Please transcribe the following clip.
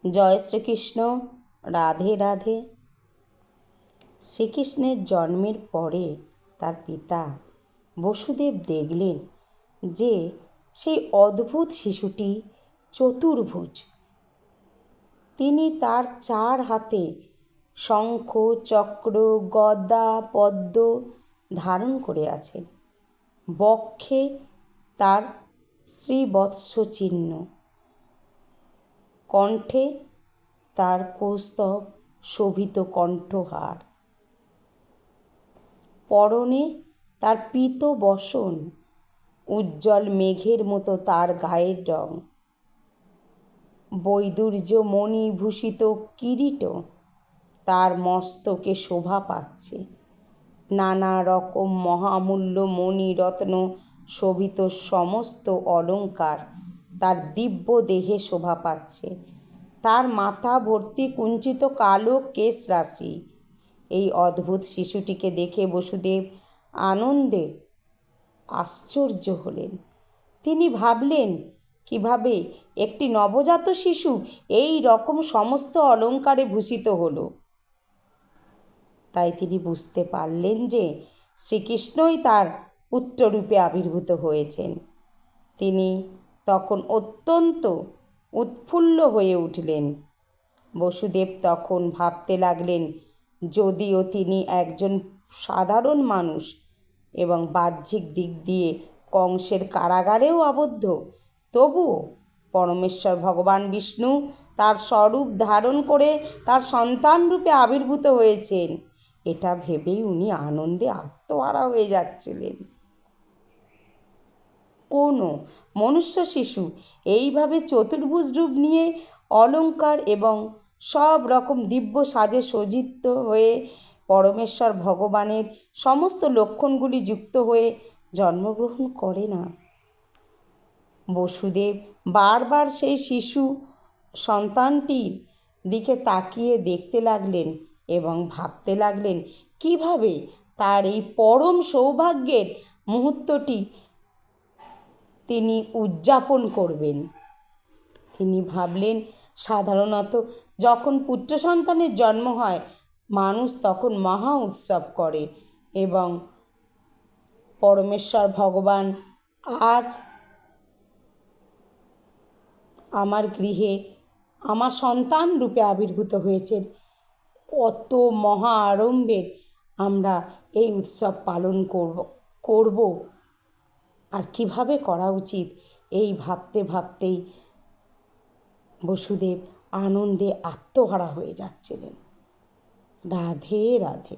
জয় শ্রীকৃষ্ণ। রাধে রাধে। শ্রীকৃষ্ণের জন্মের পরে তার পিতা বসুদেব দেখলেন যে সেই অদ্ভুত শিশুটি চতুর্ভুজ। তিনি তার 4 হাতে শঙ্খ, চক্র, গদা, পদ্ম ধারণ করে আছেন। বক্ষে তার শ্রীবৎস চিহ্ন, কণ্ঠে তার কৌস্তব শোভিত কণ্ঠহার, পরনে তার পীত বসন, উজ্জ্বল মেঘের মতো তার গায়ের রং, বৈদুর্য মণিভূষিত কিরীট তার মস্তকে শোভা পাচ্ছে। নানা রকম মহামূল্য মণিরত্ন শোভিত সমস্ত অলঙ্কার তার দিব্য দেহে শোভা পাচ্ছে। তার মাথা ভর্তি কুঞ্চিত কালো কেশ রাশি। এই অদ্ভুত শিশুটিকে দেখে বসুদেব আনন্দে আশ্চর্য হলেন। তিনি ভাবলেন, কিভাবে একটি নবজাত শিশু এই রকম সমস্ত অলঙ্কারে ভূষিত হলো। তাই তিনি বুঝতে পারলেন যে শ্রীকৃষ্ণই তার পুত্ররূপে আবির্ভূত হয়েছেন। তিনি তখন অত্যন্ত উৎফুল্ল হয়ে উঠলেন। বসুদেব তখন ভাবতে লাগলেন, যদিও তিনি একজন সাধারণ মানুষ এবং বাহ্যিক দিক দিয়ে কংসের কারাগারেও আবদ্ধ, তবুও পরমেশ্বর ভগবান বিষ্ণু তার স্বরূপ ধারণ করে তার সন্তান রূপে আবির্ভূত হয়েছেন, এটা ভেবেই উনি আনন্দে আত্মহারা হয়ে যাচ্ছিলেন। কোনো মনুষ্য শিশু এইভাবে চতুর্ভুজ রূপ নিয়ে অলঙ্কার এবং সব রকম দিব্য সাজে সজ্জিত হয়ে পরমেশ্বর ভগবানের সমস্ত লক্ষণগুলি যুক্ত হয়ে জন্মগ্রহণ করে না। বসুদেব বারবার সেই শিশু সন্তানটির দিকে তাকিয়ে দেখতে লাগলেন এবং ভাবতে লাগলেন কিভাবে তার এই পরম সৌভাগ্যের মুহূর্তটি তিনি উদযাপন করবেন। তিনি ভাবলেন, সাধারণত যখন পুত্র সন্তানের জন্ম হয় মানুষ তখন মহা উৎসব করে এবং পরমেশ্বর ভগবান আজ আমার গৃহে আমার সন্তান রূপে আবির্ভূত হয়েছেন, কত মহা আড়ম্বরের আমরা এই উৎসব পালন করব আর কিভাবে করা উচিত, এই ভাবতে ভাবতেই বসুদেব আনন্দে আত্মহারা হয়ে যাচ্ছিলেন। রাধে রাধে।